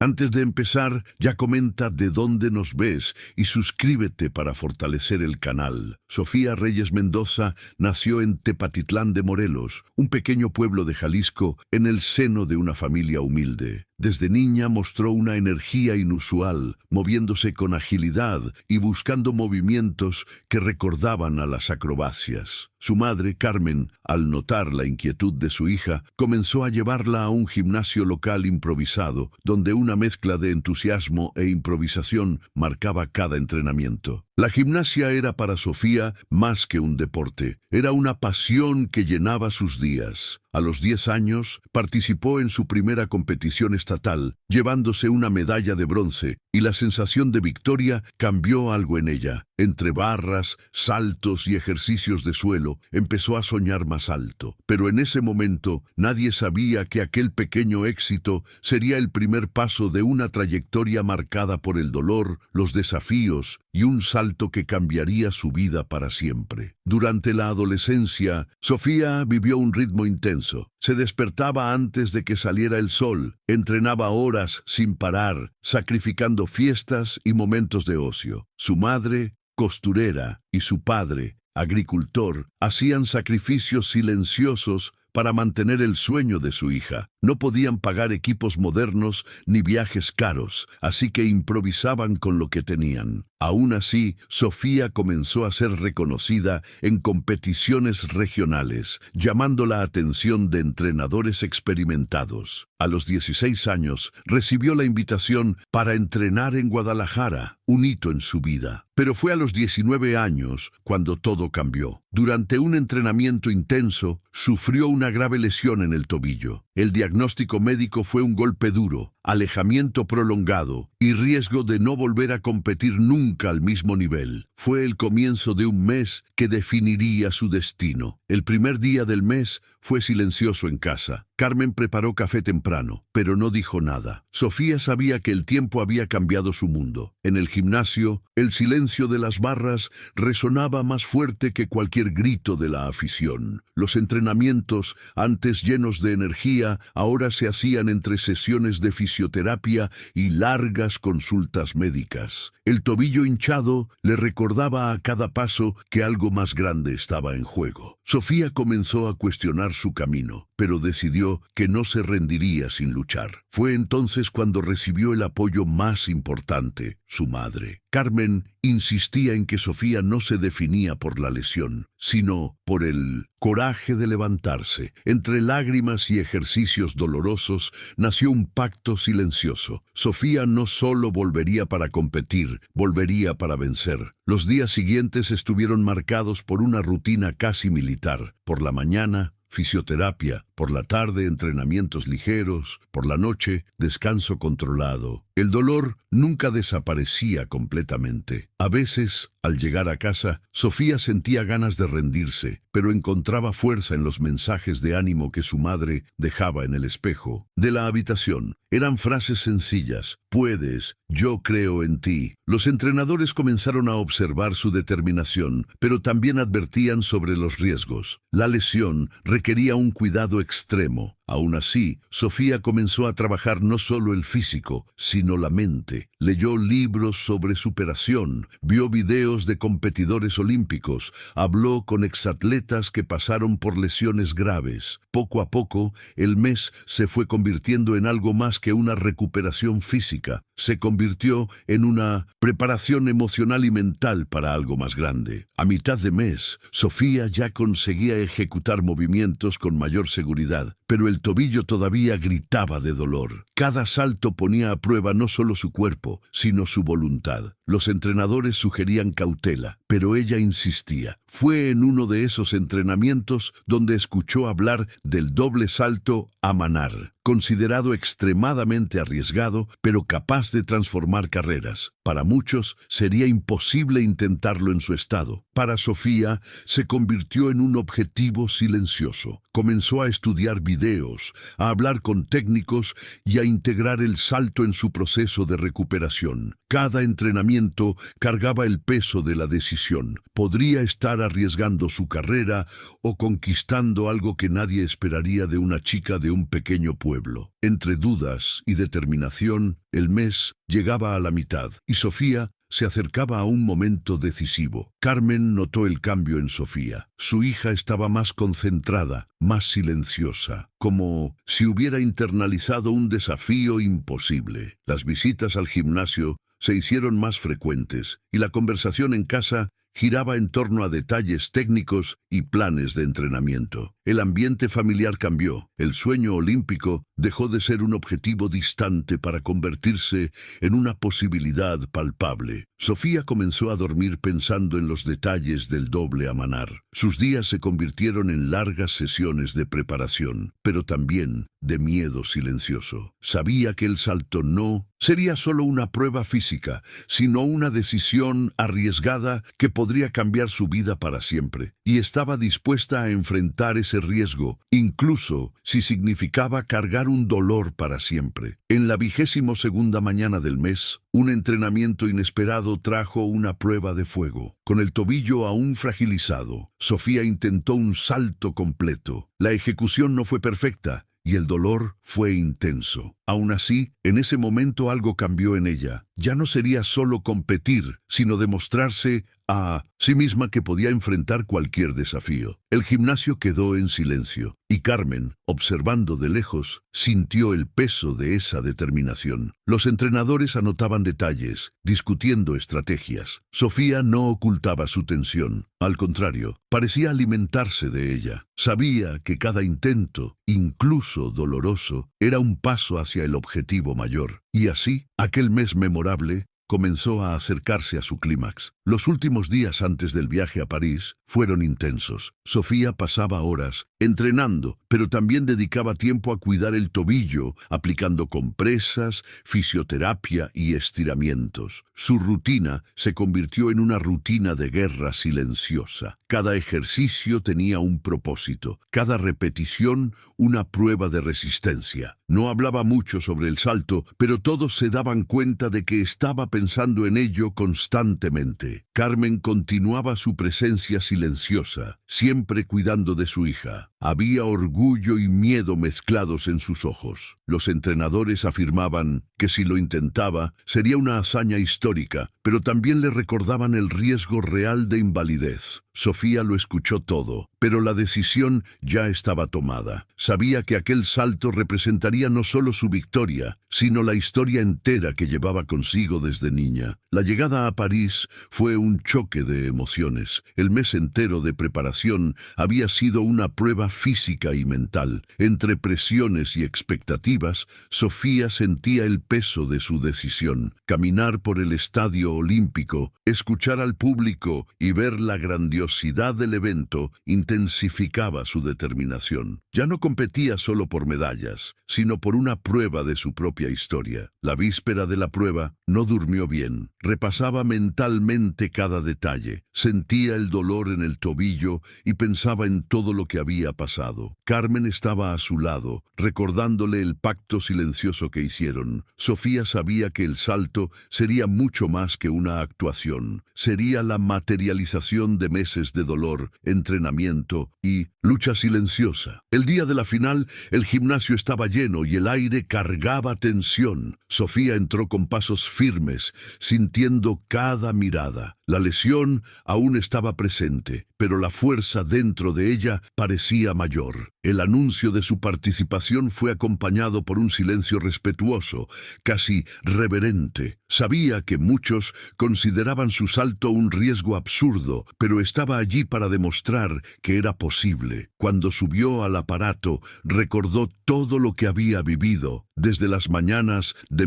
Antes de empezar, ya comenta de dónde nos ves y suscríbete para fortalecer el canal. Sofía Reyes Mendoza nació en Tepatitlán de Morelos, un pequeño pueblo de Jalisco, en el seno de una familia humilde. Desde niña mostró una energía inusual, moviéndose con agilidad y buscando movimientos que recordaban a las acrobacias. Su madre, Carmen, al notar la inquietud de su hija, comenzó a llevarla a un gimnasio local improvisado, donde una mezcla de entusiasmo e improvisación marcaba cada entrenamiento. La gimnasia era para Sofía más que un deporte, era una pasión que llenaba sus días. A los 10 años, participó en su primera competición estatal, llevándose una medalla de bronce, y la sensación de victoria cambió algo en ella. Entre barras, saltos y ejercicios de suelo, empezó a soñar más alto. Pero en ese momento, nadie sabía que aquel pequeño éxito sería el primer paso de una trayectoria marcada por el dolor, los desafíos y un salto que cambiaría su vida para siempre. Durante la adolescencia, Sofía vivió un ritmo intenso. Se despertaba antes de que saliera el sol, entrenaba horas sin parar, sacrificando fiestas y momentos de ocio. Su madre, costurera, y su padre, agricultor, hacían sacrificios silenciosos para mantener el sueño de su hija. No podían pagar equipos modernos ni viajes caros, así que improvisaban con lo que tenían. Aún así, Sofía comenzó a ser reconocida en competiciones regionales, llamando la atención de entrenadores experimentados. A los 16 años, recibió la invitación para entrenar en Guadalajara, un hito en su vida. Pero fue a los 19 años cuando todo cambió. Durante un entrenamiento intenso, sufrió una grave lesión en el tobillo. El diagnóstico médico fue un golpe duro, alejamiento prolongado y riesgo de no volver a competir nunca al mismo nivel. Fue el comienzo de un mes que definiría su destino. El primer día del mes fue silencioso en casa. Carmen preparó café temprano, pero no dijo nada. Sofía sabía que el tiempo había cambiado su mundo. En el gimnasio, el silencio de las barras resonaba más fuerte que cualquier grito de la afición. Los entrenamientos, antes llenos de energía, ahora se hacían entre sesiones de fisioterapia y largas consultas médicas. El tobillo hinchado le recordaba a cada paso que algo más grande estaba en juego. Sofía comenzó a cuestionar su camino, pero decidió que no se rendiría sin luchar. Fue entonces cuando recibió el apoyo más importante, su madre. Carmen insistía en que Sofía no se definía por la lesión, sino por el coraje de levantarse. Entre lágrimas y ejercicios dolorosos nació un pacto silencioso. Sofía no solo volvería para competir, volvería para vencer. Los días siguientes estuvieron marcados por una rutina casi militar. Por la mañana, fisioterapia, por la tarde entrenamientos ligeros, por la noche descanso controlado. El dolor nunca desaparecía completamente. A veces, al llegar a casa, Sofía sentía ganas de rendirse, pero encontraba fuerza en los mensajes de ánimo que su madre dejaba en el espejo de la habitación. Eran frases sencillas: puedes, yo creo en ti. Los entrenadores comenzaron a observar su determinación, pero también advertían sobre los riesgos. La lesión requería un cuidado extremo. Aún así, Sofía comenzó a trabajar no solo el físico, sino la mente. Leyó libros sobre superación, vio videos de competidores olímpicos, habló con exatletas que pasaron por lesiones graves. Poco a poco, el mes se fue convirtiendo en algo más que una recuperación física. Se convirtió en una preparación emocional y mental para algo más grande. A mitad de mes, Sofía ya conseguía ejecutar movimientos con mayor seguridad, pero el tobillo todavía gritaba de dolor. Cada salto ponía a prueba no solo su cuerpo, sino su voluntad. Los entrenadores sugerían cautela, pero ella insistía. Fue en uno de esos entrenamientos donde escuchó hablar del doble salto a manar, considerado extremadamente arriesgado, pero capaz de transformar carreras. Para muchos sería imposible intentarlo en su estado. Para Sofía se convirtió en un objetivo silencioso. Comenzó a estudiar videos, a hablar con técnicos y a integrar el salto en su proceso de recuperación. Cada entrenamiento cargaba el peso de la decisión decisión. Podría estar arriesgando su carrera o conquistando algo que nadie esperaría de una chica de un pequeño pueblo. Entre dudas y determinación, el mes llegaba a la mitad y Sofía se acercaba a un momento decisivo. Carmen notó el cambio en Sofía. Su hija estaba más concentrada, más silenciosa, como si hubiera internalizado un desafío imposible. Las visitas al gimnasio se hicieron más frecuentes y la conversación en casa giraba en torno a detalles técnicos y planes de entrenamiento. El ambiente familiar cambió. El sueño olímpico dejó de ser un objetivo distante para convertirse en una posibilidad palpable. Sofía comenzó a dormir pensando en los detalles del doble a manar. Sus días se convirtieron en largas sesiones de preparación, pero también de miedo silencioso. Sabía que el salto no sería solo una prueba física, sino una decisión arriesgada que podría cambiar su vida para siempre, y estaba dispuesta a enfrentar ese riesgo, incluso si significaba cargar un dolor para siempre. En la 22ª mañana del mes, un entrenamiento inesperado trajo una prueba de fuego. Con el tobillo aún fragilizado, Sofía intentó un salto completo. La ejecución no fue perfecta, y el dolor fue intenso. Aún así, en ese momento algo cambió en ella. Ya no sería solo competir, sino demostrarse a sí misma que podía enfrentar cualquier desafío. El gimnasio quedó en silencio, y Carmen, observando de lejos, sintió el peso de esa determinación. Los entrenadores anotaban detalles, discutiendo estrategias. Sofía no ocultaba su tensión. Al contrario, parecía alimentarse de ella. Sabía que cada intento, incluso doloroso, era un paso hacia el objetivo mayor. Y así, aquel mes memorable comenzó a acercarse a su clímax. Los últimos días antes del viaje a París fueron intensos. Sofía pasaba horas entrenando, pero también dedicaba tiempo a cuidar el tobillo, aplicando compresas, fisioterapia y estiramientos. Su rutina se convirtió en una rutina de guerra silenciosa. Cada ejercicio tenía un propósito, cada repetición una prueba de resistencia. No hablaba mucho sobre el salto, pero todos se daban cuenta de que estaba pensando en ello constantemente. Carmen continuaba su presencia silenciosa, siempre cuidando de su hija. Había orgullo y miedo mezclados en sus ojos. Los entrenadores afirmaban que si lo intentaba, sería una hazaña histórica, pero también le recordaban el riesgo real de invalidez. Sofía lo escuchó todo, pero la decisión ya estaba tomada. Sabía que aquel salto representaría no solo su victoria, sino la historia entera que llevaba consigo desde niña. La llegada a París fue un choque de emociones. El mes entero de preparación había sido una prueba física y mental. Entre presiones y expectativas, Sofía sentía el peso de su decisión. Caminar por el estadio olímpico, escuchar al público y ver la grandiosidad del evento intensificaba su determinación. Ya no competía solo por medallas, sino por una prueba de su propia historia. La víspera de la prueba no durmió bien. Repasaba mentalmente cada detalle. Sentía el dolor en el tobillo y pensaba en todo lo que había pasado. Carmen estaba a su lado, recordándole el pacto silencioso que hicieron. Sofía sabía que el salto sería mucho más que una actuación. Sería la materialización de meses de dolor, entrenamiento y lucha silenciosa. El día de la final, el gimnasio estaba lleno y el aire cargaba tensión. Sofía entró con pasos firmes, sintiendo cada mirada. La lesión aún estaba presente, pero la fuerza dentro de ella parecía mayor. El anuncio de su participación fue acompañado por un silencio respetuoso, casi reverente. Sabía que muchos consideraban su salto un riesgo absurdo, pero estaba allí para demostrar que era posible. Cuando subió al aparato, recordó todo lo que había vivido, desde las mañanas de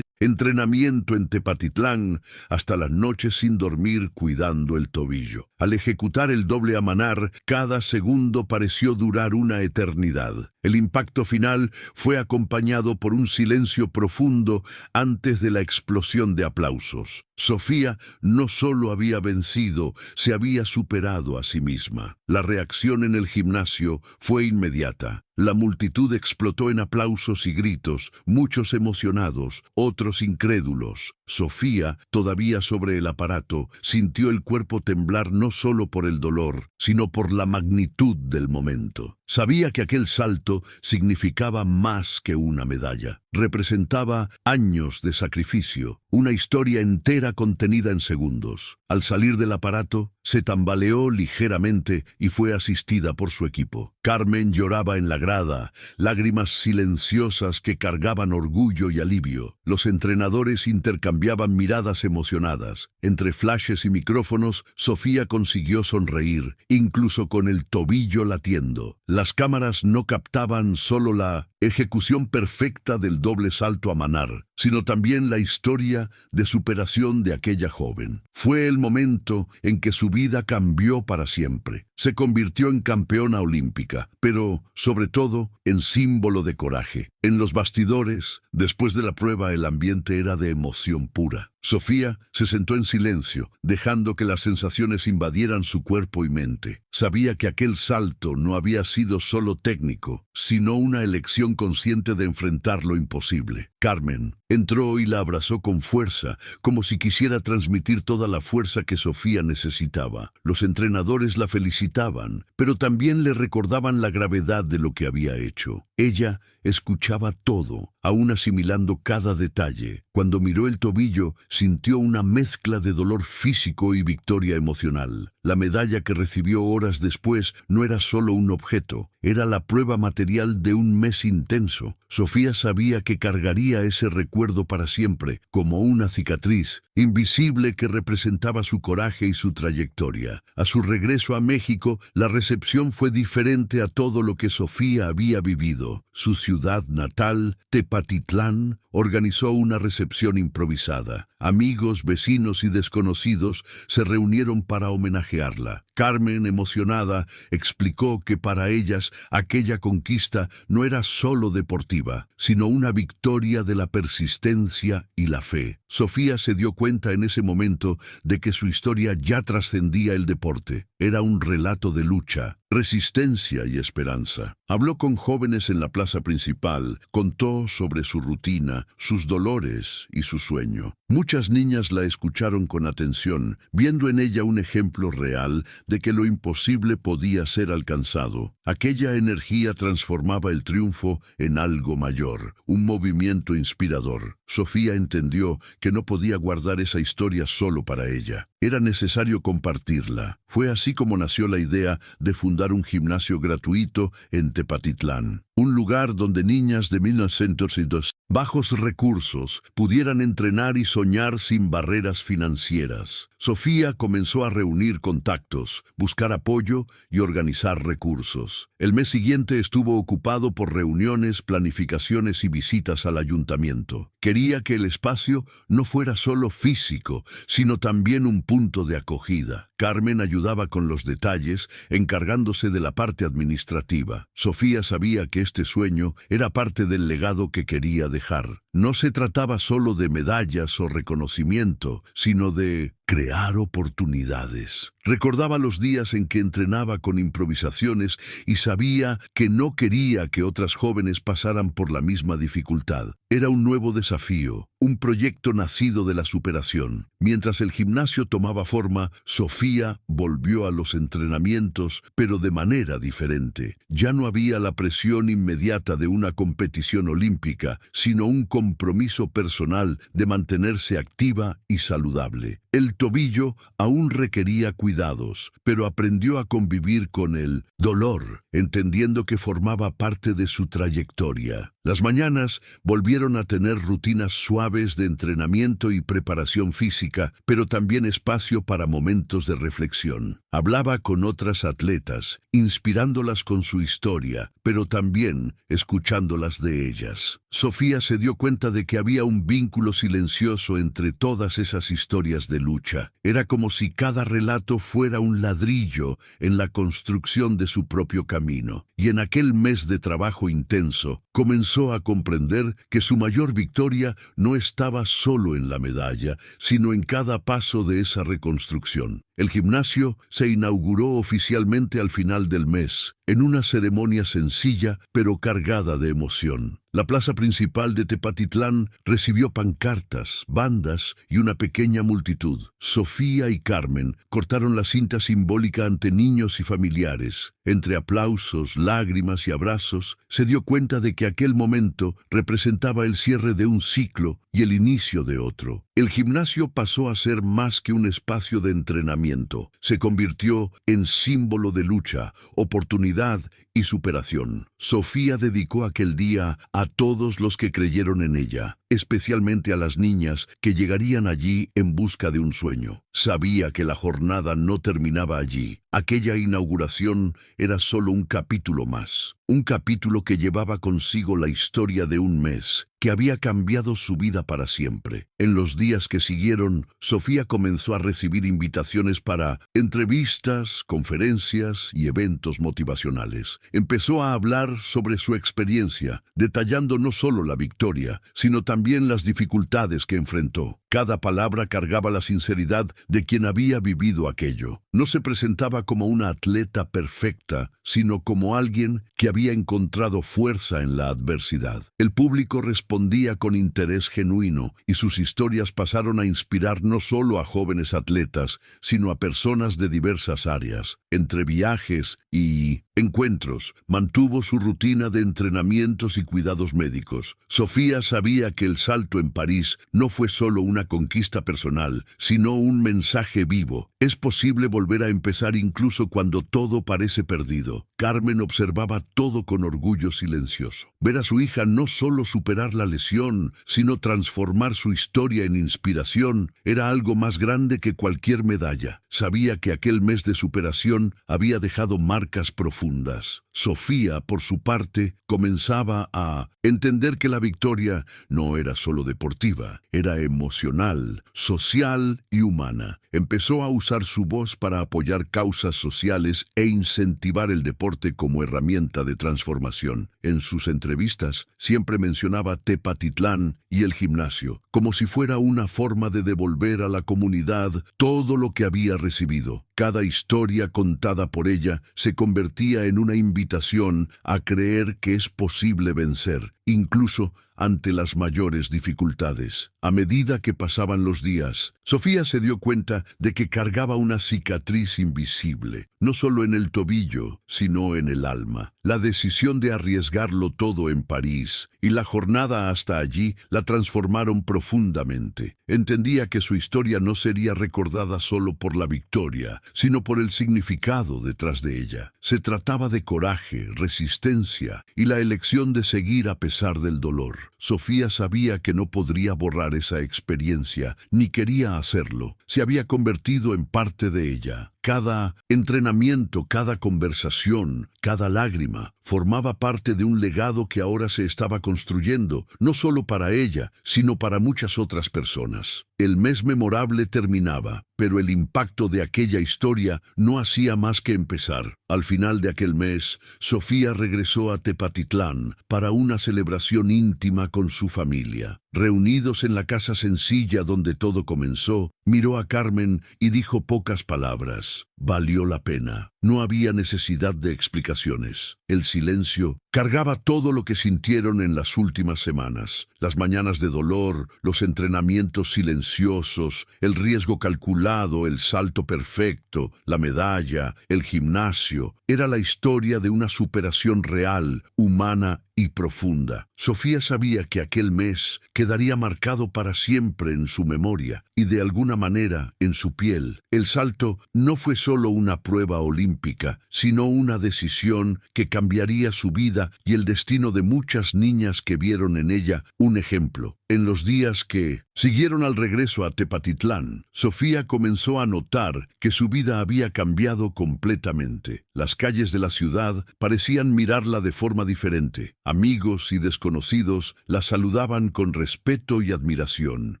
entrenamiento en Tepatitlán hasta las noches sin dormir cuidando el tobillo. Al ejecutar el doble a manar, cada segundo pareció durar una eternidad. El impacto final fue acompañado por un silencio profundo antes de la explosión de aplausos. Sofía no solo había vencido, se había superado a sí misma. La reacción en el gimnasio fue inmediata. La multitud explotó en aplausos y gritos, muchos emocionados, otros incrédulos. Sofía, todavía sobre el aparato, sintió el cuerpo temblar no solo por el dolor, sino por la magnitud del momento. Sabía que aquel salto significaba más que una medalla. Representaba años de sacrificio, una historia entera contenida en segundos. Al salir del aparato, se tambaleó ligeramente y fue asistida por su equipo. Carmen lloraba en la grada, lágrimas silenciosas que cargaban orgullo y alivio. Los entrenadores intercambiaban miradas emocionadas. Entre flashes y micrófonos, Sofía consiguió sonreír, incluso con el tobillo latiendo. Las cámaras no captaban solo la ejecución perfecta del doble salto a manar, sino también la historia de superación de aquella joven. Fue el momento en que su vida cambió para siempre. Se convirtió en campeona olímpica, pero, sobre todo, en símbolo de coraje. En los bastidores, después de la prueba, el ambiente era de emoción pura. Sofía se sentó en silencio, dejando que las sensaciones invadieran su cuerpo y mente. Sabía que aquel salto no había sido solo técnico, sino una elección consciente de enfrentar lo imposible. Carmen entró y la abrazó con fuerza, como si quisiera transmitir toda la fuerza que Sofía necesitaba. Los entrenadores la felicitaban, pero también le recordaban la gravedad de lo que había hecho. Ella escuchaba todo, aún asimilando cada detalle. Cuando miró el tobillo, sintió una mezcla de dolor físico y victoria emocional. La medalla que recibió horas después no era solo un objeto, era la prueba material de un mes intenso. Sofía sabía que cargaría ese recuerdo para siempre, como una cicatriz invisible que representaba su coraje y su trayectoria. A su regreso a México, la recepción fue diferente a todo lo que Sofía había vivido. Su ciudad natal, Tepatitlán, organizó una recepción improvisada. Amigos, vecinos y desconocidos se reunieron para homenajearla. Carmen, emocionada, explicó que para ellas aquella conquista no era solo deportiva, sino una victoria de la persistencia y la fe. Sofía se dio cuenta en ese momento de que su historia ya trascendía el deporte. Era un relato de lucha, resistencia y esperanza. Habló con jóvenes en la plaza principal, contó sobre su rutina, sus dolores y su sueño. Muchas niñas la escucharon con atención, viendo en ella un ejemplo real de que lo imposible podía ser alcanzado. Aquella energía transformaba el triunfo en algo mayor, un movimiento inspirador. Sofía entendió que no podía guardar esa historia solo para ella. Era necesario compartirla. Fue así como nació la idea de fundar un gimnasio gratuito en Tepatitlán, un lugar donde niñas de 1902, bajos recursos, pudieran entrenar y soñar sin barreras financieras. Sofía comenzó a reunir contactos, buscar apoyo y organizar recursos. El mes siguiente estuvo ocupado por reuniones, planificaciones y visitas al ayuntamiento. Quería que el espacio no fuera solo físico, sino también un punto de acogida. Carmen ayudaba con los detalles, encargándose de la parte administrativa. Sofía sabía que este sueño era parte del legado que quería dejar. No se trataba solo de medallas o reconocimiento, sino de crear oportunidades. Recordaba los días en que entrenaba con improvisaciones y sabía que no quería que otras jóvenes pasaran por la misma dificultad. Era un nuevo desafío, un proyecto nacido de la superación. Mientras el gimnasio tomaba forma, Sofía volvió a los entrenamientos, pero de manera diferente. Ya no había la presión inmediata de una competición olímpica, sino un compromiso personal de mantenerse activa y saludable. El tobillo aún requería cuidados, pero aprendió a convivir con el dolor, entendiendo que formaba parte de su trayectoria. Las mañanas volvieron a tener rutinas suaves de entrenamiento y preparación física, pero también espacio para momentos de reflexión. Hablaba con otras atletas, inspirándolas con su historia, pero también escuchándolas de ellas. Sofía se dio cuenta de que había un vínculo silencioso entre todas esas historias de lucha. Era como si cada relato fuera un ladrillo en la construcción de su propio camino. Y en aquel mes de trabajo intenso, comenzó a comprender que su mayor victoria no estaba solo en la medalla, sino en cada paso de esa reconstrucción. El gimnasio se inauguró oficialmente al final del mes, en una ceremonia sencilla pero cargada de emoción. La plaza principal de Tepatitlán recibió pancartas, bandas y una pequeña multitud. Sofía y Carmen cortaron la cinta simbólica ante niños y familiares. Entre aplausos, lágrimas y abrazos, se dio cuenta de que aquel momento representaba el cierre de un ciclo y el inicio de otro. El gimnasio pasó a ser más que un espacio de entrenamiento. Se convirtió en símbolo de lucha, oportunidad y superación. Sofía dedicó aquel día a todos los que creyeron en ella, especialmente a las niñas que llegarían allí en busca de un sueño. Sabía que la jornada no terminaba allí. Aquella inauguración era solo un capítulo más. Un capítulo que llevaba consigo la historia de un mes, que había cambiado su vida para siempre. En los días que siguieron, Sofía comenzó a recibir invitaciones para entrevistas, conferencias y eventos motivacionales. Empezó a hablar sobre su experiencia, detallando no solo la victoria, sino también las dificultades que enfrentó. Cada palabra cargaba la sinceridad de quien había vivido aquello. No se presentaba como una atleta perfecta, sino como alguien que había encontrado fuerza en la adversidad. El público respondía con interés genuino y sus historias pasaron a inspirar no solo a jóvenes atletas, sino a personas de diversas áreas. Entre viajes y encuentros, mantuvo su rutina de entrenamientos y cuidados médicos. Sofía sabía que el salto en París no fue solo una conquista personal, sino un mensaje vivo. Es posible volver a empezar incluso cuando todo parece perdido. Carmen observaba todo con orgullo silencioso. Ver a su hija no solo superar la lesión, sino transformar su historia en inspiración, era algo más grande que cualquier medalla. Sabía que aquel mes de superación había dejado marcas profundas. Sofía, por su parte, comenzaba a entender que la victoria no era solo deportiva, era emocional, social y humana. Empezó a usar su voz para apoyar causas sociales e incentivar el deporte como herramienta de transformación. En sus entrevistas siempre mencionaba Tepatitlán y el gimnasio, como si fuera una forma de devolver a la comunidad todo lo que había recibido. Cada historia contada por ella se convertía en una invitación a creer que es posible vencer, incluso ante las mayores dificultades. A medida que pasaban los días, Sofía se dio cuenta de que cargaba una cicatriz invisible, no solo en el tobillo, sino en el alma. La decisión de arriesgarlo todo en París y la jornada hasta allí la transformaron profundamente. Entendía que su historia no sería recordada solo por la victoria, sino por el significado detrás de ella. Se trataba de coraje, resistencia y la elección de seguir a pesar del dolor. Sofía sabía que no podría borrar esa experiencia, ni quería hacerlo. Se había convertido en parte de ella. Cada entrenamiento, cada conversación, cada lágrima, formaba parte de un legado que ahora se estaba construyendo, no solo para ella, sino para muchas otras personas. El mes memorable terminaba, pero el impacto de aquella historia no hacía más que empezar. Al final de aquel mes, Sofía regresó a Tepatitlán para una celebración íntima con su familia. Reunidos en la casa sencilla donde todo comenzó, miró a Carmen y dijo pocas palabras. Valió la pena. No había necesidad de explicaciones. El silencio cargaba todo lo que sintieron en las últimas semanas. Las mañanas de dolor, los entrenamientos silenciosos, el riesgo calculado, el salto perfecto, la medalla, el gimnasio. Era la historia de una superación real, humana y profunda. Sofía sabía que aquel mes quedaría marcado para siempre en su memoria y de alguna manera en su piel. El salto no fue solo una prueba olímpica, sino una decisión que cambiaría su vida y el destino de muchas niñas que vieron en ella un ejemplo. En los días que siguieron al regreso a Tepatitlán, Sofía comenzó a notar que su vida había cambiado completamente. Las calles de la ciudad parecían mirarla de forma diferente. Amigos y desconocidos la saludaban con respeto y admiración.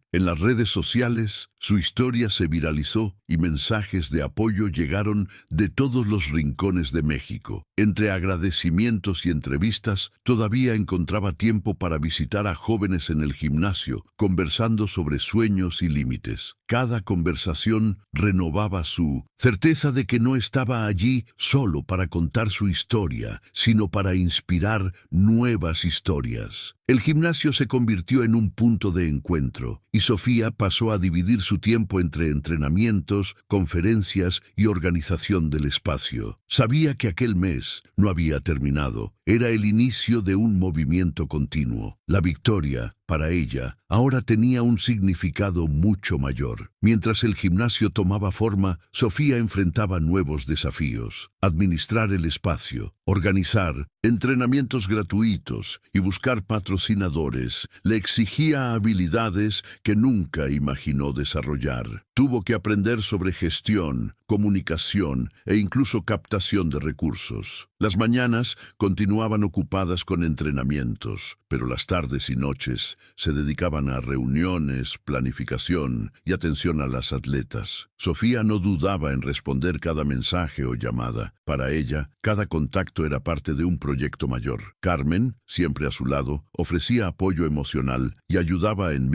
En las redes sociales, su historia se viralizó y mensajes de apoyo llegaron de todos los rincones de México. Entre agradecimientos y entrevistas, todavía encontraba tiempo para visitar a jóvenes en el gimnasio, conversando sobre sueños y límites. Cada conversación renovaba su certeza de que no estaba allí solo para contar su historia, sino para inspirar nuevas historias. El gimnasio se convirtió en un punto de encuentro, y Sofía pasó a dividir su tiempo entre entrenamientos, conferencias y organización del espacio. Sabía que aquel mes no había terminado, era el inicio de un movimiento continuo. La victoria, para ella, ahora tenía un significado mucho mayor. Mientras el gimnasio tomaba forma, Sofía enfrentaba nuevos desafíos. Administrar el espacio, organizar entrenamientos gratuitos y buscar patrocinadores le exigía habilidades que nunca imaginó desarrollar. Tuvo que aprender sobre gestión, comunicación e incluso captación de recursos. Las mañanas continuaban ocupadas con entrenamientos, pero las tardes y noches se dedicaban a reuniones, planificación y atención a las atletas. Sofía no dudaba en responder cada mensaje o llamada. Para ella, cada contacto era parte de un proyecto mayor. Carmen, siempre a su lado, ofrecía apoyo emocional y ayudaba en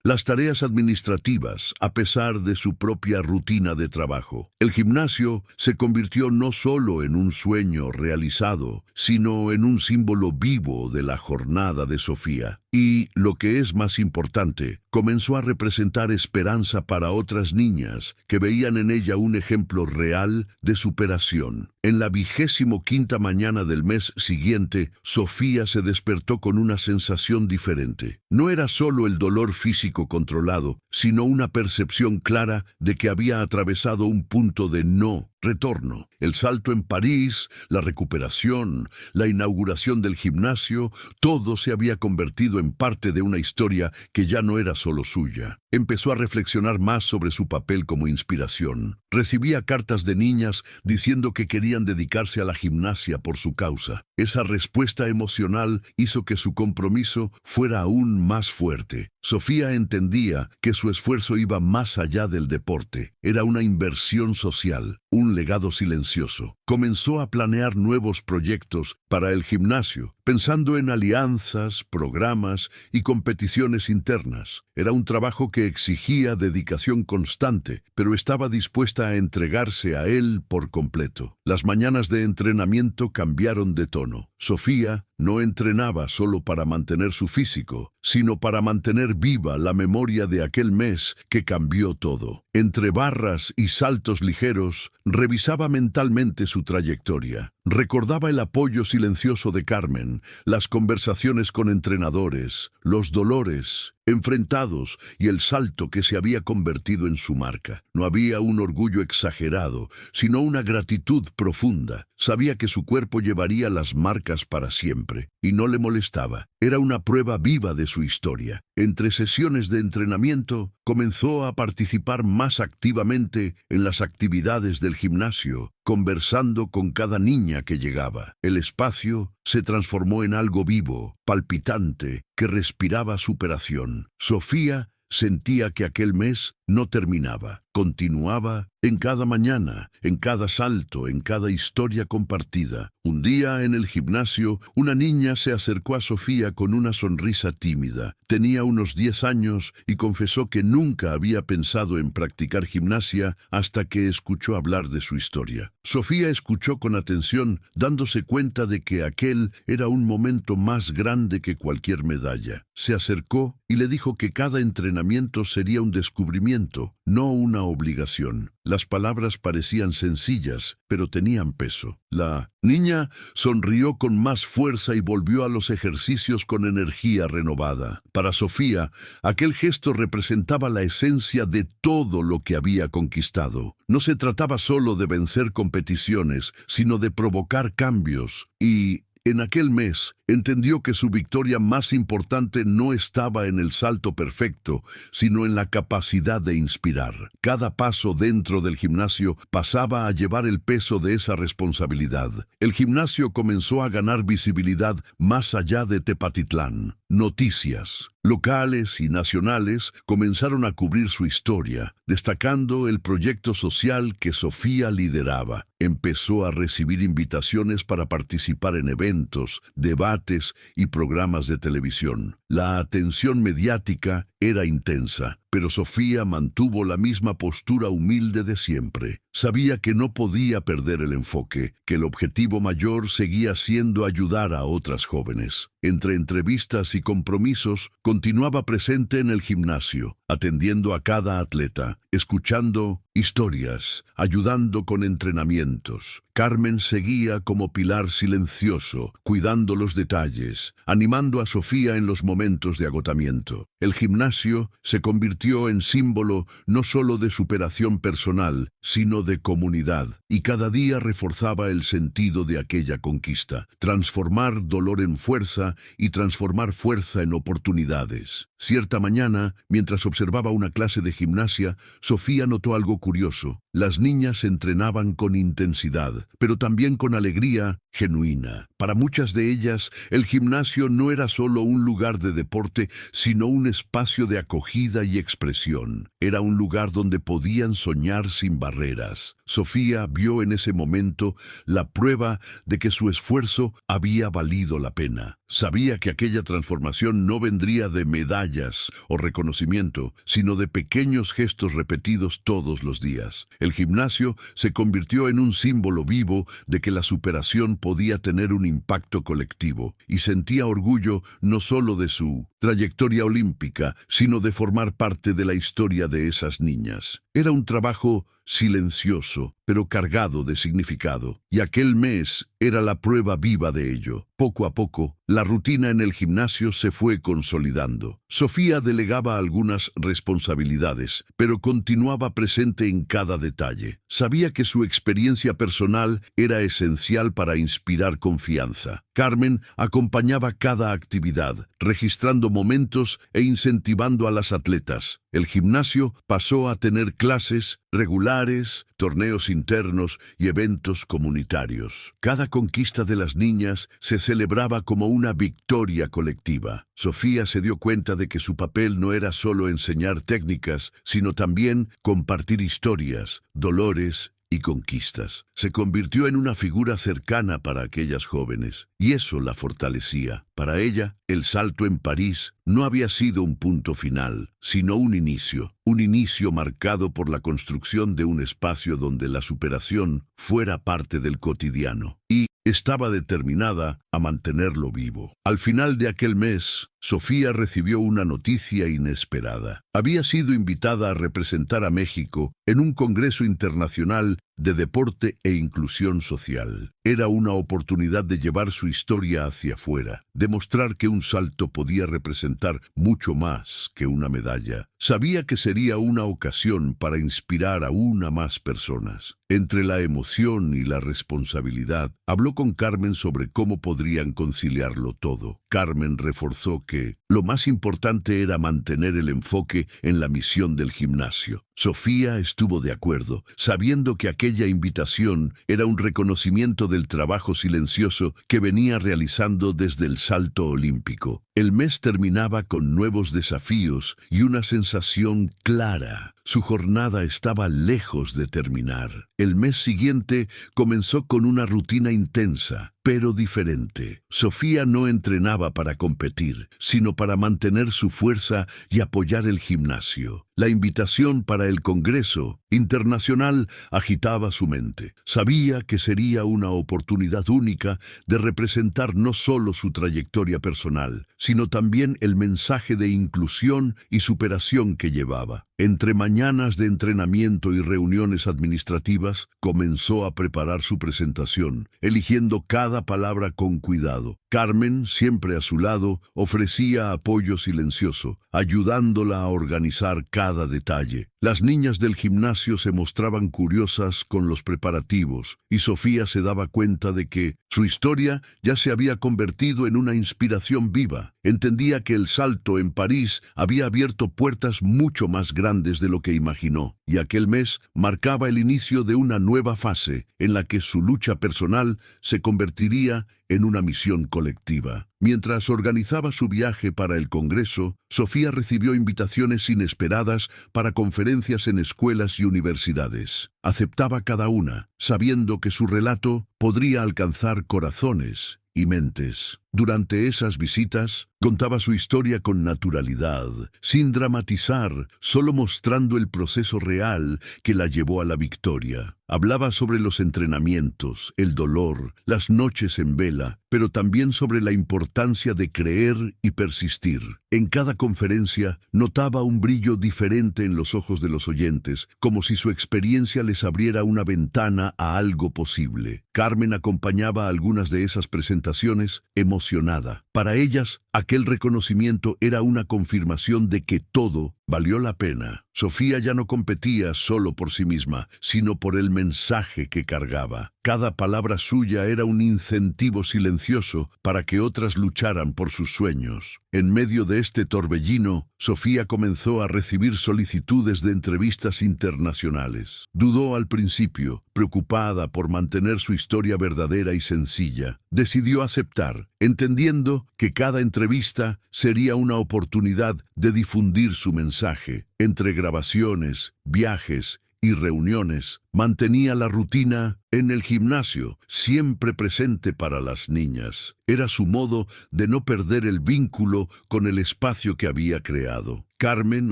las tareas administrativas, a pesar de su propia rutina de trabajo. El gimnasio se convirtió no solo en un sueño realizado, sino en un símbolo vivo de la jornada de Sofía. Y, lo que es más importante, comenzó a representar esperanza para otras niñas que veían en ella un ejemplo real de superación. En la 25ª mañana del mes siguiente, Sofía se despertó con una sensación diferente. No era solo el dolor físico controlado, sino una percepción clara de que había atravesado un punto de no retorno. El salto en París, la recuperación, la inauguración del gimnasio, todo se había convertido en parte de una historia que ya no era solo suya. Empezó a reflexionar más sobre su papel como inspiración. Recibía cartas de niñas diciendo que querían dedicarse a la gimnasia por su causa. Esa respuesta emocional hizo que su compromiso fuera aún más fuerte. Sofía entendía que su esfuerzo iba más allá del deporte. Era una inversión social, un legado silencioso. Comenzó a planear nuevos proyectos para el gimnasio, pensando en alianzas, programas y competiciones internas. Era un trabajo que exigía dedicación constante, pero estaba dispuesta a entregarse a él por completo. Las mañanas de entrenamiento cambiaron de tono. Sofía no entrenaba solo para mantener su físico, sino para mantener viva la memoria de aquel mes que cambió todo. Entre barras y saltos ligeros, revisaba mentalmente su trayectoria. Recordaba el apoyo silencioso de Carmen, las conversaciones con entrenadores, los dolores enfrentados y el salto que se había convertido en su marca. No había un orgullo exagerado, sino una gratitud profunda. Sabía que su cuerpo llevaría las marcas para siempre, y no le molestaba. Era una prueba viva de su historia. Entre sesiones de entrenamiento, comenzó a participar más activamente en las actividades del gimnasio, conversando con cada niña que llegaba. El espacio se transformó en algo vivo, palpitante, que respiraba superación. Sofía sentía que aquel mes no terminaba, continuaba en cada mañana, en cada salto, en cada historia compartida. Un día en el gimnasio, una niña se acercó a Sofía con una sonrisa tímida. Tenía unos 10 años y confesó que nunca había pensado en practicar gimnasia hasta que escuchó hablar de su historia. Sofía escuchó con atención, dándose cuenta de que aquel era un momento más grande que cualquier medalla. Se acercó y le dijo que cada entrenamiento sería un descubrimiento, no una obligación. Las palabras parecían sencillas, pero tenían peso. La niña sonrió con más fuerza y volvió a los ejercicios con energía renovada. Para Sofía, aquel gesto representaba la esencia de todo lo que había conquistado. No se trataba solo de vencer competiciones, sino de provocar cambios. Y En aquel mes, entendió que su victoria más importante no estaba en el salto perfecto, sino en la capacidad de inspirar. Cada paso dentro del gimnasio pasaba a llevar el peso de esa responsabilidad. El gimnasio comenzó a ganar visibilidad más allá de Tepatitlán. Noticias locales y nacionales comenzaron a cubrir su historia, destacando el proyecto social que Sofía lideraba. Empezó a recibir invitaciones para participar en eventos, debates y programas de televisión. La atención mediática era intensa, pero Sofía mantuvo la misma postura humilde de siempre. Sabía que no podía perder el enfoque, que el objetivo mayor seguía siendo ayudar a otras jóvenes. Entre entrevistas y compromisos, continuaba presente en el gimnasio, atendiendo a cada atleta, escuchando historias, ayudando con entrenamientos. Carmen seguía como pilar silencioso, cuidando los detalles, animando a Sofía en los momentos de agotamiento. El gimnasio se convirtió en símbolo no solo de superación personal, sino de comunidad, y cada día reforzaba el sentido de aquella conquista: transformar dolor en fuerza y transformar fuerza en oportunidades. Cierta mañana, mientras observaba una clase de gimnasia, Sofía notó algo curioso. Las niñas entrenaban con intensidad, pero también con alegría genuina. Para muchas de ellas, el gimnasio no era solo un lugar de deporte, sino un espacio de acogida y expresión. Era un lugar donde podían soñar sin barreras. Sofía vio en ese momento la prueba de que su esfuerzo había valido la pena. Sabía que aquella transformación no vendría de medallas o reconocimiento, sino de pequeños gestos repetidos todos los días. El gimnasio se convirtió en un símbolo vivo de que la superación podía tener un impacto colectivo, y sentía orgullo no solo de su trayectoria olímpica, sino de formar parte de la historia de esas niñas. Era un trabajo silencioso, pero cargado de significado, y aquel mes era la prueba viva de ello. Poco a poco, la rutina en el gimnasio se fue consolidando. Sofía delegaba algunas responsabilidades, pero continuaba presente en cada detalle. Sabía que su experiencia personal era esencial para inspirar confianza. Carmen acompañaba cada actividad, registrando momentos e incentivando a las atletas. El gimnasio pasó a tener clases regulares, torneos internos y eventos comunitarios. Cada conquista de las niñas se celebraba como una victoria colectiva. Sofía se dio cuenta de que su papel no era solo enseñar técnicas, sino también compartir historias, dolores y conquistas. Se convirtió en una figura cercana para aquellas jóvenes, y eso la fortalecía. Para ella, el salto en París no había sido un punto final, sino un inicio marcado por la construcción de un espacio donde la superación fuera parte del cotidiano, y estaba determinada a mantenerlo vivo. Al final de aquel mes, Sofía recibió una noticia inesperada. Había sido invitada a representar a México en un congreso internacional de deporte e inclusión social. Era una oportunidad de llevar su historia hacia afuera, demostrar que un salto podía representar mucho más que una medalla. Sabía que sería una ocasión para inspirar aún a más personas. Entre la emoción y la responsabilidad, habló con Carmen sobre cómo podrían conciliarlo todo. Carmen reforzó que lo más importante era mantener el enfoque en la misión del gimnasio. Sofía estuvo de acuerdo, sabiendo que aquella invitación era un reconocimiento del trabajo silencioso que venía realizando desde el salto olímpico. El mes terminaba con nuevos desafíos y una sensación clara. Su jornada estaba lejos de terminar. El mes siguiente comenzó con una rutina intensa, pero diferente. Sofía no entrenaba para competir, sino para mantener su fuerza y apoyar el gimnasio. La invitación para el Congreso Internacional agitaba su mente. Sabía que sería una oportunidad única de representar no solo su trayectoria personal, sino también el mensaje de inclusión y superación que llevaba. Entre mañanas de entrenamiento y reuniones administrativas, comenzó a preparar su presentación, eligiendo cada palabra con cuidado. Carmen, siempre a su lado, ofrecía apoyo silencioso, ayudándola a organizar cada detalle. Las niñas del gimnasio se mostraban curiosas con los preparativos, y Sofía se daba cuenta de que su historia ya se había convertido en una inspiración viva. Entendía que el salto en París había abierto puertas mucho más grandes de lo que imaginó, y aquel mes marcaba el inicio de una nueva fase en la que su lucha personal se convertiría en una misión colectiva. Mientras organizaba su viaje para el Congreso, Sofía recibió invitaciones inesperadas para conferencias en escuelas y universidades. Aceptaba cada una, sabiendo que su relato podría alcanzar corazones y mentes. Durante esas visitas, contaba su historia con naturalidad, sin dramatizar, solo mostrando el proceso real que la llevó a la victoria. Hablaba sobre los entrenamientos, el dolor, las noches en vela, pero también sobre la importancia de creer y persistir. En cada conferencia notaba un brillo diferente en los ojos de los oyentes, como si su experiencia les abriera una ventana a algo posible. Carmen acompañaba algunas de esas presentaciones, emocionada. Para ellas, aquel reconocimiento era una confirmación de que todo valió la pena. Sofía ya no competía solo por sí misma, sino por el mensaje que cargaba. Cada palabra suya era un incentivo silencioso para que otras lucharan por sus sueños. En medio de este torbellino, Sofía comenzó a recibir solicitudes de entrevistas internacionales. Dudó al principio, preocupada por mantener su historia verdadera y sencilla. Decidió aceptar, entendiendo que cada entrevista sería una oportunidad de difundir su mensaje. Entre grabaciones, viajes y reuniones, mantenía la rutina en el gimnasio, siempre presente para las niñas. Era su modo de no perder el vínculo con el espacio que había creado. Carmen,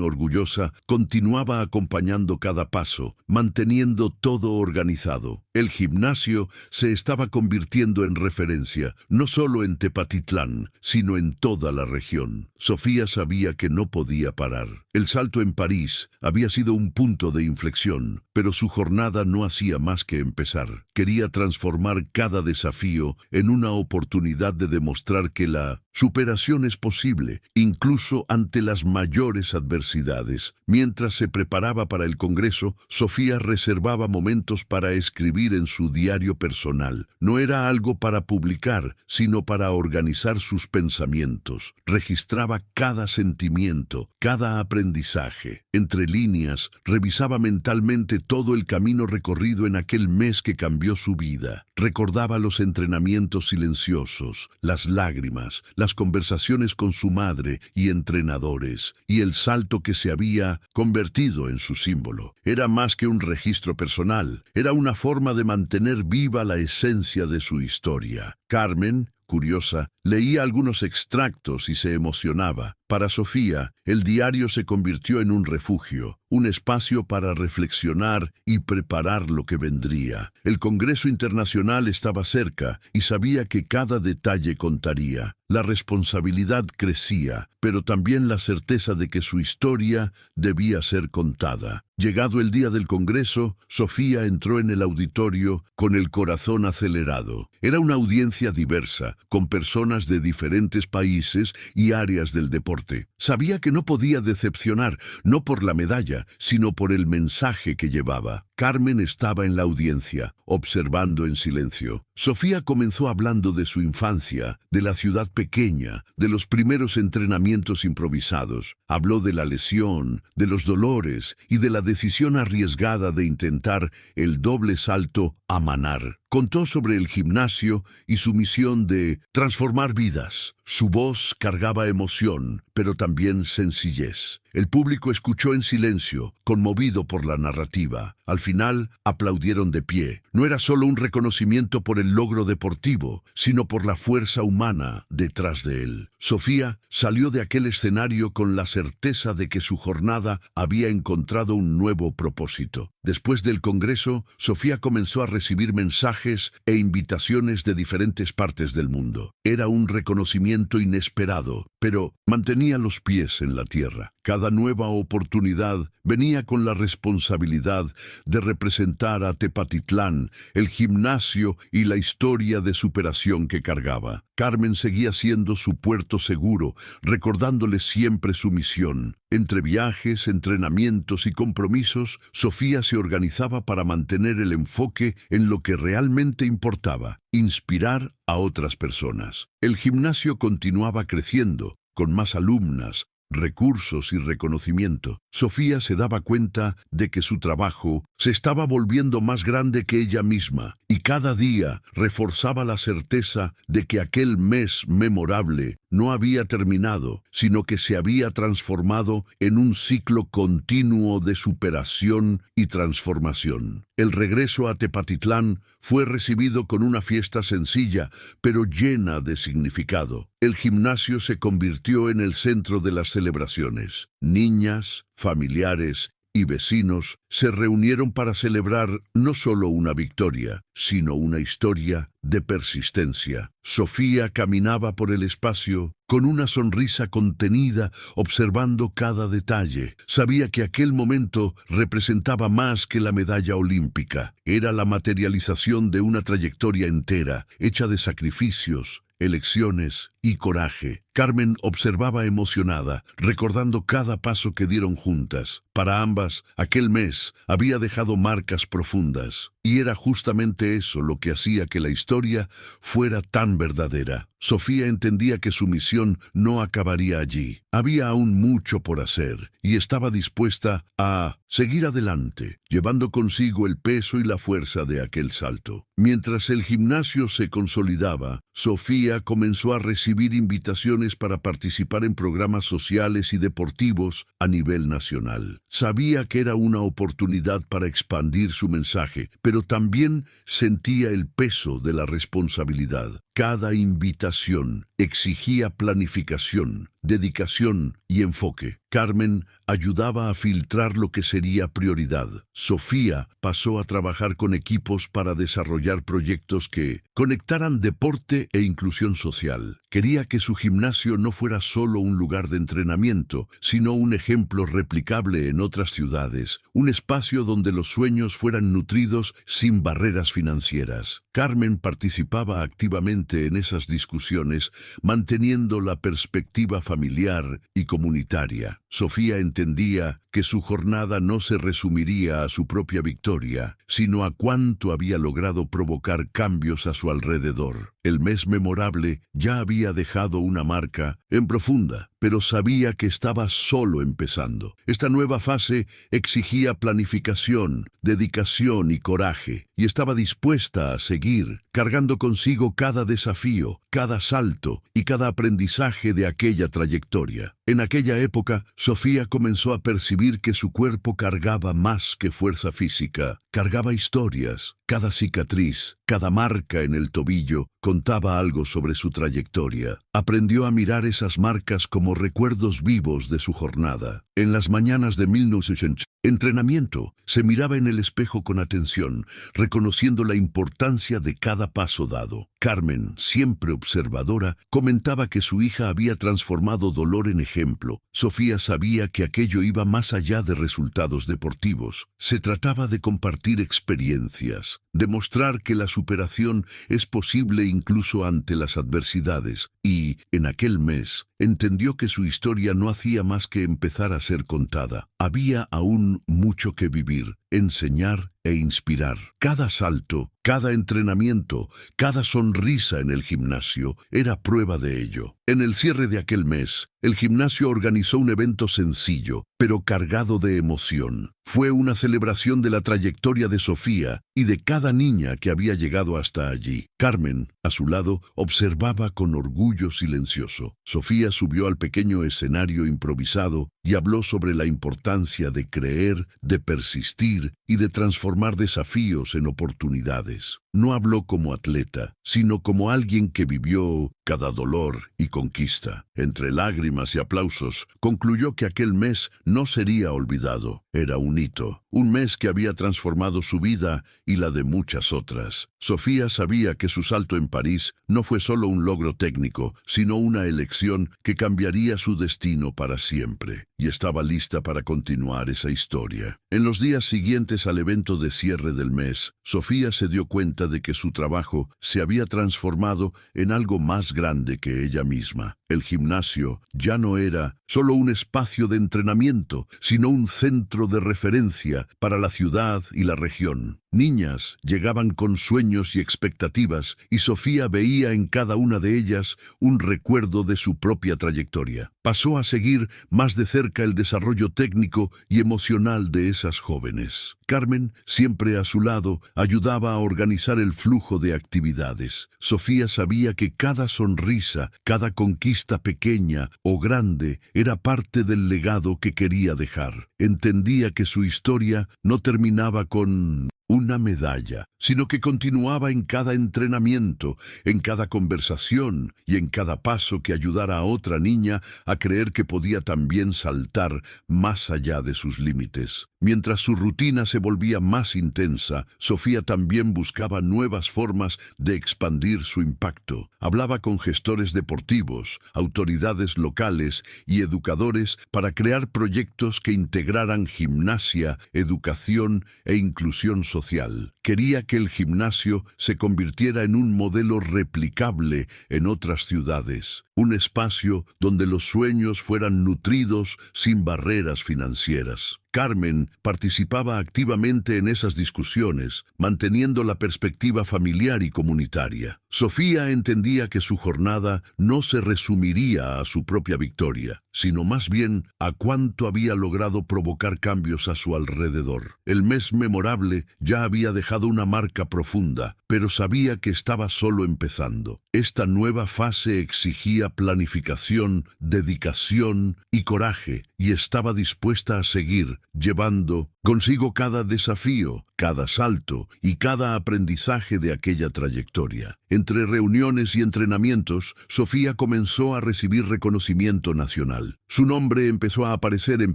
orgullosa, continuaba acompañando cada paso, manteniendo todo organizado. El gimnasio se estaba convirtiendo en referencia, no solo en Tepatitlán, sino en toda la región. Sofía sabía que no podía parar. El salto en París había sido un punto de inflexión, pero su jornada no hacía más que empezar. Quería transformar cada desafío en una oportunidad de demostrar que la superación es posible, incluso ante las mayores adversidades. Mientras se preparaba para el Congreso, Sofía reservaba momentos para escribir en su diario personal. No era algo para publicar, sino para organizar sus pensamientos. Registraba cada sentimiento, cada aprendizaje. Entre líneas, revisaba mentalmente todo el camino recorrido en aquel mes que cambió su vida. Recordaba los entrenamientos silenciosos, las lágrimas, las conversaciones con su madre y entrenadores, y el salto que se había convertido en su símbolo. Era más que un registro personal, era una forma de mantener viva la esencia de su historia. Carmen, curiosa, leía algunos extractos y se emocionaba. Para Sofía, el diario se convirtió en un refugio, un espacio para reflexionar y preparar lo que vendría. El Congreso Internacional estaba cerca y sabía que cada detalle contaría. La responsabilidad crecía, pero también la certeza de que su historia debía ser contada. Llegado el día del Congreso, Sofía entró en el auditorio con el corazón acelerado. Era una audiencia diversa, con personas de diferentes países y áreas del deporte. Sabía que no podía decepcionar, no por la medalla, sino por el mensaje que llevaba. Carmen estaba en la audiencia, observando en silencio. Sofía comenzó hablando de su infancia, de la ciudad pequeña, de los primeros entrenamientos improvisados. Habló de la lesión, de los dolores y de la decisión arriesgada de intentar el doble salto a Manar. Contó sobre el gimnasio y su misión de transformar vidas. Su voz cargaba emoción, pero también sencillez. El público escuchó en silencio, conmovido por la narrativa. Al final, aplaudieron de pie. No era solo un reconocimiento por el logro deportivo, sino por la fuerza humana detrás de él. Sofía salió de aquel escenario con la certeza de que su jornada había encontrado un nuevo propósito. Después del Congreso, Sofía comenzó a recibir mensajes e invitaciones de diferentes partes del mundo. Era un reconocimiento inesperado, pero mantenía los pies en la tierra. Cada nueva oportunidad venía con la responsabilidad de representar a Tepatitlán, el gimnasio y la historia de superación que cargaba. Carmen seguía siendo su puerto seguro, recordándole siempre su misión: Entre viajes, entrenamientos y compromisos, Sofía se organizaba para mantener el enfoque en lo que realmente importaba: inspirar a otras personas. El gimnasio continuaba creciendo, con más alumnas, recursos y reconocimiento. Sofía se daba cuenta de que su trabajo se estaba volviendo más grande que ella misma, y cada día reforzaba la certeza de que aquel mes memorable no había terminado, sino que se había transformado en un ciclo continuo de superación y transformación. El regreso a Tepatitlán fue recibido con una fiesta sencilla, pero llena de significado. El gimnasio se convirtió en el centro de las celebraciones. Niñas, familiares y vecinos se reunieron para celebrar no solo una victoria, sino una historia de persistencia. Sofía caminaba por el espacio con una sonrisa contenida, observando cada detalle. Sabía que aquel momento representaba más que la medalla olímpica. Era la materialización de una trayectoria entera, hecha de sacrificios, elecciones y coraje. Carmen observaba emocionada, recordando cada paso que dieron juntas. Para ambas, aquel mes había dejado marcas profundas, y era justamente eso lo que hacía que la historia fuera tan verdadera. Sofía entendía que su misión no acabaría allí. Había aún mucho por hacer, y estaba dispuesta a seguir adelante, llevando consigo el peso y la fuerza de aquel salto. Mientras el gimnasio se consolidaba, Sofía comenzó a recibir invitaciones para participar en programas sociales y deportivos a nivel nacional. Sabía que era una oportunidad para expandir su mensaje, pero también sentía el peso de la responsabilidad. Cada invitación exigía planificación, dedicación y enfoque. Carmen ayudaba a filtrar lo que sería prioridad. Sofía pasó a trabajar con equipos para desarrollar proyectos que conectaran deporte e inclusión social. Quería que su gimnasio no fuera solo un lugar de entrenamiento, sino un ejemplo replicable en otras ciudades, un espacio donde los sueños fueran nutridos sin barreras financieras. Carmen participaba activamente en esas discusiones, manteniendo la perspectiva familiar y comunitaria. Sofía entendía que su jornada no se resumiría a su propia victoria, sino a cuánto había logrado provocar cambios a su alrededor. El mes memorable ya había dejado una marca en profunda, pero sabía que estaba solo empezando. Esta nueva fase exigía planificación, dedicación y coraje, y estaba dispuesta a seguir, cargando consigo cada desafío, cada salto y cada aprendizaje de aquella trayectoria. En aquella época, Sofía comenzó a percibir que su cuerpo cargaba más que fuerza física, cargaba historias. Cada cicatriz, cada marca en el tobillo contaba algo sobre su trayectoria. Aprendió a mirar esas marcas como recuerdos vivos de su jornada. En las mañanas de 1980, entrenamiento, se miraba en el espejo con atención, reconociendo la importancia de cada paso dado. Carmen, siempre observadora, comentaba que su hija había transformado dolor en ejemplo. Sofía sabía que aquello iba más allá de resultados deportivos. Se trataba de compartir experiencias, demostrar que la superación es posible incluso ante las adversidades, y, en aquel mes, entendió que su historia no hacía más que empezar a ser contada. Había aún mucho que vivir, enseñar e inspirar. Cada salto, cada entrenamiento, cada sonrisa en el gimnasio era prueba de ello. En el cierre de aquel mes, el gimnasio organizó un evento sencillo, pero cargado de emoción. Fue una celebración de la trayectoria de Sofía y de cada niña que había llegado hasta allí. Carmen, a su lado, observaba con orgullo silencioso. Sofía subió al pequeño escenario improvisado y habló sobre la importancia de creer, de persistir y de transformar desafíos en oportunidades. No habló como atleta, sino como alguien que vivió cada dolor y conquista. Entre lágrimas y aplausos, concluyó que aquel mes no sería olvidado. Era un hito, un mes que había transformado su vida y la de muchas otras. Sofía sabía que su salto en París no fue solo un logro técnico, sino una elección que cambiaría su destino para siempre, y estaba lista para continuar esa historia. En los días siguientes al evento de cierre del mes, Sofía se dio cuenta de que su trabajo se había transformado en algo más grande que ella misma. El gimnasio ya no era solo un espacio de entrenamiento, sino un centro de referencia para la ciudad y la región. Niñas llegaban con sueños y expectativas, y Sofía veía en cada una de ellas un recuerdo de su propia trayectoria. Pasó a seguir más de cerca el desarrollo técnico y emocional de esas jóvenes. Carmen, siempre a su lado, ayudaba a organizar el flujo de actividades. Sofía sabía que cada sonrisa, cada conquista pequeña o grande, era parte del legado que quería dejar. Entendía que su historia no terminaba con una medalla, sino que continuaba en cada entrenamiento, en cada conversación y en cada paso que ayudara a otra niña a creer que podía también saltar más allá de sus límites. Mientras su rutina se volvía más intensa, Sofía también buscaba nuevas formas de expandir su impacto. Hablaba con gestores deportivos, autoridades locales y educadores para crear proyectos que integraran gimnasia, educación e inclusión social. Quería que el gimnasio se convirtiera en un modelo replicable en otras ciudades, un espacio donde los sueños fueran nutridos sin barreras financieras. Carmen participaba activamente en esas discusiones, manteniendo la perspectiva familiar y comunitaria. Sofía entendía que su jornada no se resumiría a su propia victoria, sino más bien a cuánto había logrado provocar cambios a su alrededor. El mes memorable ya había dejado una marca profunda, pero sabía que estaba solo empezando. Esta nueva fase exigía planificación, dedicación y coraje, y estaba dispuesta a seguir, llevando consigo cada desafío, cada salto y cada aprendizaje de aquella trayectoria. Entre reuniones y entrenamientos, Sofía comenzó a recibir reconocimiento nacional. Su nombre empezó a aparecer en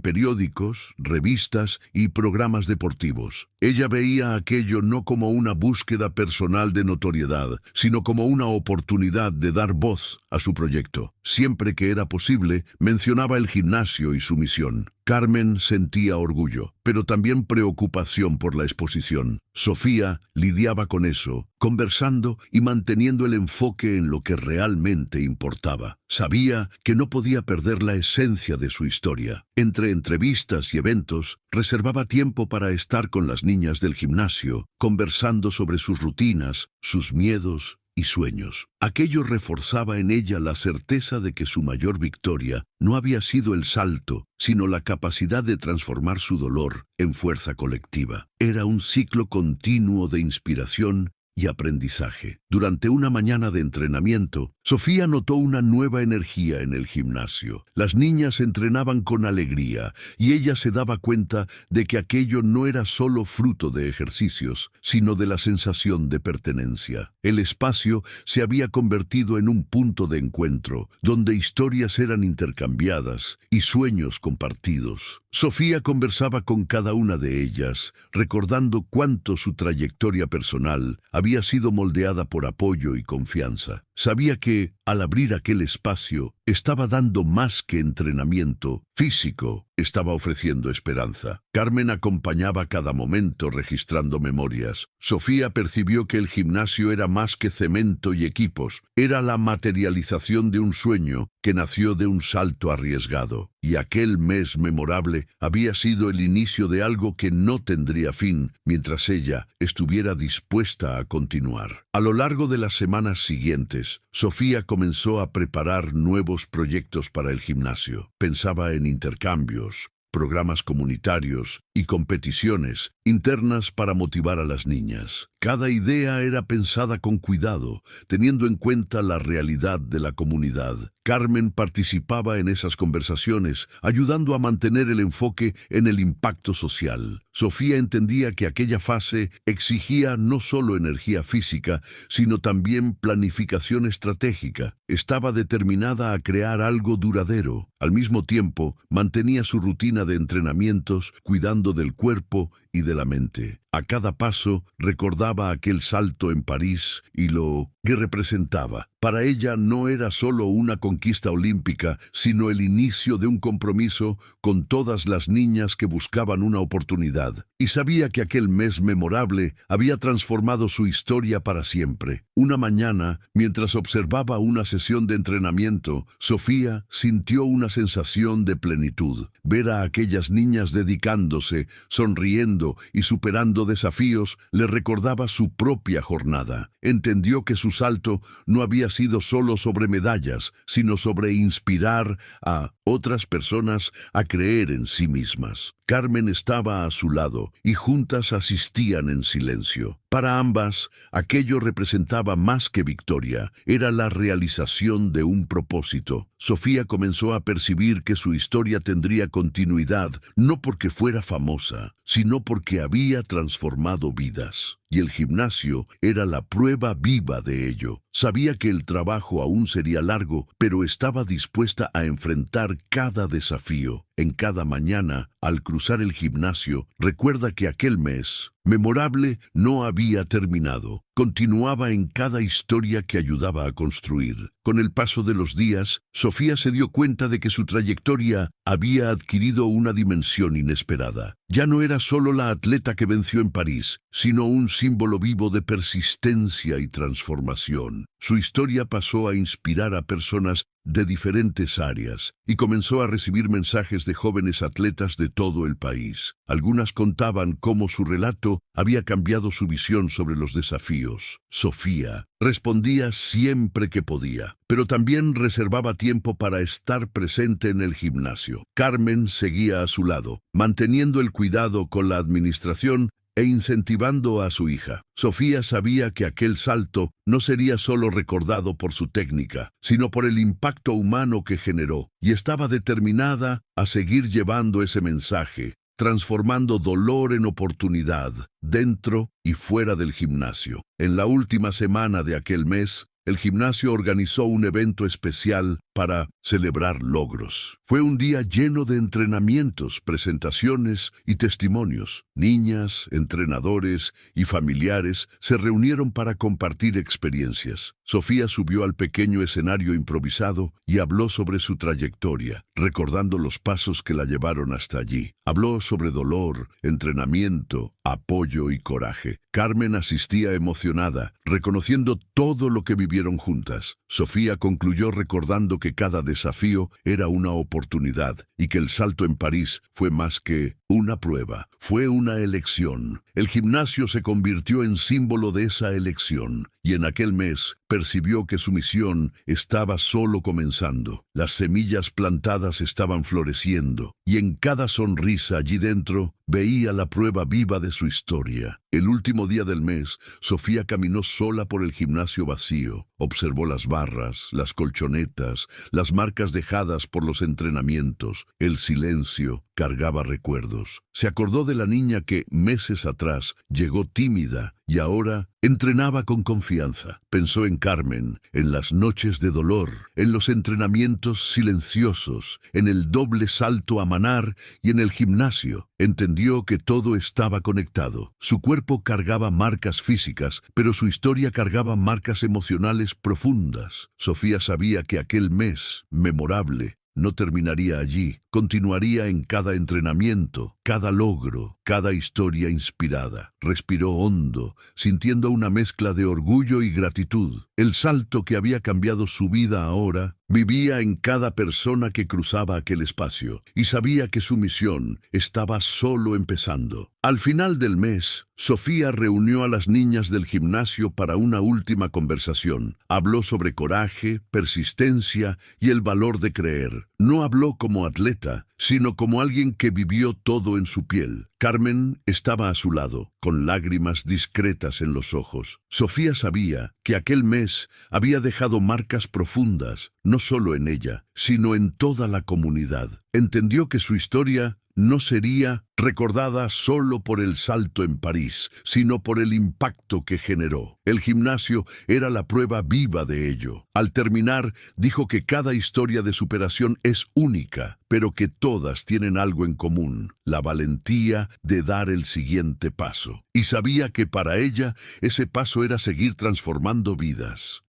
periódicos, revistas y programas deportivos. Ella veía aquello no como una búsqueda personal de notoriedad, sino como una oportunidad de dar voz a su proyecto. Siempre que era posible, mencionaba el gimnasio y su misión. Carmen sentía orgullo, pero también preocupación por la exposición. Sofía lidiaba con eso, conversando y manteniendo el enfoque en lo que realmente importaba. Sabía que no podía perder la esencia de su historia. Entre entrevistas y eventos, reservaba tiempo para estar con las niñas del gimnasio, conversando sobre sus rutinas, sus miedos y sueños. Aquello reforzaba en ella la certeza de que su mayor victoria no había sido el salto, sino la capacidad de transformar su dolor en fuerza colectiva. Era un ciclo continuo de inspiración y aprendizaje. Durante una mañana de entrenamiento, Sofía notó una nueva energía en el gimnasio. Las niñas entrenaban con alegría y ella se daba cuenta de que aquello no era solo fruto de ejercicios, sino de la sensación de pertenencia. El espacio se había convertido en un punto de encuentro, donde historias eran intercambiadas y sueños compartidos. Sofía conversaba con cada una de ellas, recordando cuánto su trayectoria personal había sido moldeada por apoyo y confianza. Sabía que, al abrir aquel espacio, estaba dando más que entrenamiento físico, estaba ofreciendo esperanza. Carmen acompañaba cada momento registrando memorias. Sofía percibió que el gimnasio era más que cemento y equipos, era la materialización de un sueño que nació de un salto arriesgado. Y aquel mes memorable había sido el inicio de algo que no tendría fin mientras ella estuviera dispuesta a continuar. A lo largo de las semanas siguientes, Sofía comenzó a preparar nuevos proyectos para el gimnasio. Pensaba en intercambios, programas comunitarios y competiciones internas para motivar a las niñas. Cada idea era pensada con cuidado, teniendo en cuenta la realidad de la comunidad. Carmen participaba en esas conversaciones, ayudando a mantener el enfoque en el impacto social. Sofía entendía que aquella fase exigía no solo energía física, sino también planificación estratégica. Estaba determinada a crear algo duradero. Al mismo tiempo, mantenía su rutina de entrenamientos, cuidando del cuerpo y de la mente. A cada paso recordaba aquel salto en París y lo que representaba. Para ella no era solo una conquista olímpica, sino el inicio de un compromiso con todas las niñas que buscaban una oportunidad. Y sabía que aquel mes memorable había transformado su historia para siempre. Una mañana, mientras observaba una sesión de entrenamiento, Sofía sintió una sensación de plenitud. Ver a aquellas niñas dedicándose, sonriendo y superando desafíos le recordaba su propia jornada. Entendió que su salto no había sido solo sobre medallas, sino sobre inspirar a otras personas a creer en sí mismas. Carmen estaba a su lado y juntas asistían en silencio. Para ambas, aquello representaba más que victoria, era la realización de un propósito. Sofía comenzó a percibir que su historia tendría continuidad, no porque fuera famosa, sino porque había transformado vidas. Y el gimnasio era la prueba viva de ello. Sabía que el trabajo aún sería largo, pero estaba dispuesta a enfrentar cada desafío. En cada mañana, al cruzar el gimnasio, recuerda que aquel mes memorable no había terminado. Continuaba en cada historia que ayudaba a construir. Con el paso de los días, Sofía se dio cuenta de que su trayectoria había adquirido una dimensión inesperada. Ya no era solo la atleta que venció en París, sino un símbolo vivo de persistencia y transformación. Su historia pasó a inspirar a personas de diferentes áreas y comenzó a recibir mensajes de jóvenes atletas de todo el país. Algunas contaban cómo su relato había cambiado su visión sobre los desafíos. Sofía respondía siempre que podía, pero también reservaba tiempo para estar presente en el gimnasio. Carmen seguía a su lado, manteniendo el cuidado con la administración e incentivando a su hija. Sofía sabía que aquel salto no sería solo recordado por su técnica, sino por el impacto humano que generó, y estaba determinada a seguir llevando ese mensaje, transformando dolor en oportunidad, dentro y fuera del gimnasio. En la última semana de aquel mes, el gimnasio organizó un evento especial para celebrar logros. Fue un día lleno de entrenamientos, presentaciones y testimonios. Niñas, entrenadores y familiares se reunieron para compartir experiencias. Sofía subió al pequeño escenario improvisado y habló sobre su trayectoria, recordando los pasos que la llevaron hasta allí. Habló sobre dolor, entrenamiento, apoyo y coraje. Carmen asistía emocionada, reconociendo todo lo que vivieron juntas. Sofía concluyó recordando que cada desafío era una oportunidad y que el salto en París fue más que una prueba, fue una elección. El gimnasio se convirtió en símbolo de esa elección y en aquel mes percibió que su misión estaba solo comenzando. Las semillas plantadas estaban floreciendo y en cada sonrisa allí dentro veía la prueba viva de su historia. El último día del mes, Sofía caminó sola por el gimnasio vacío. Observó las barras, las colchonetas, las marcas dejadas por los entrenamientos. El silencio cargaba recuerdos. Se acordó de la niña que, meses atrás, llegó tímida y ahora entrenaba con confianza. Pensó en Carmen, en las noches de dolor, en los entrenamientos silenciosos, en el doble salto a manar y en el gimnasio. Entendió que todo estaba conectado. Su cuerpo cargaba marcas físicas, pero su historia cargaba marcas emocionales profundas. Sofía sabía que aquel mes memorable no terminaría allí, continuaría en cada entrenamiento, cada logro, cada historia inspirada. Respiró hondo, sintiendo una mezcla de orgullo y gratitud. El salto que había cambiado su vida ahora vivía en cada persona que cruzaba aquel espacio, y sabía que su misión estaba solo empezando. Al final del mes, Sofía reunió a las niñas del gimnasio para una última conversación. Habló sobre coraje, persistencia y el valor de creer. No habló como atleta, sino como alguien que vivió todo en su piel. Carmen estaba a su lado, con lágrimas discretas en los ojos. Sofía sabía que aquel mes había dejado marcas profundas, no solo en ella, sino en toda la comunidad. Entendió que su historia no sería recordada solo por el salto en París, sino por el impacto que generó. El gimnasio era la prueba viva de ello. Al terminar, dijo que cada historia de superación es única, pero que todas tienen algo en común: la valentía de dar el siguiente paso. Y sabía que para ella ese paso era seguir transformando vidas.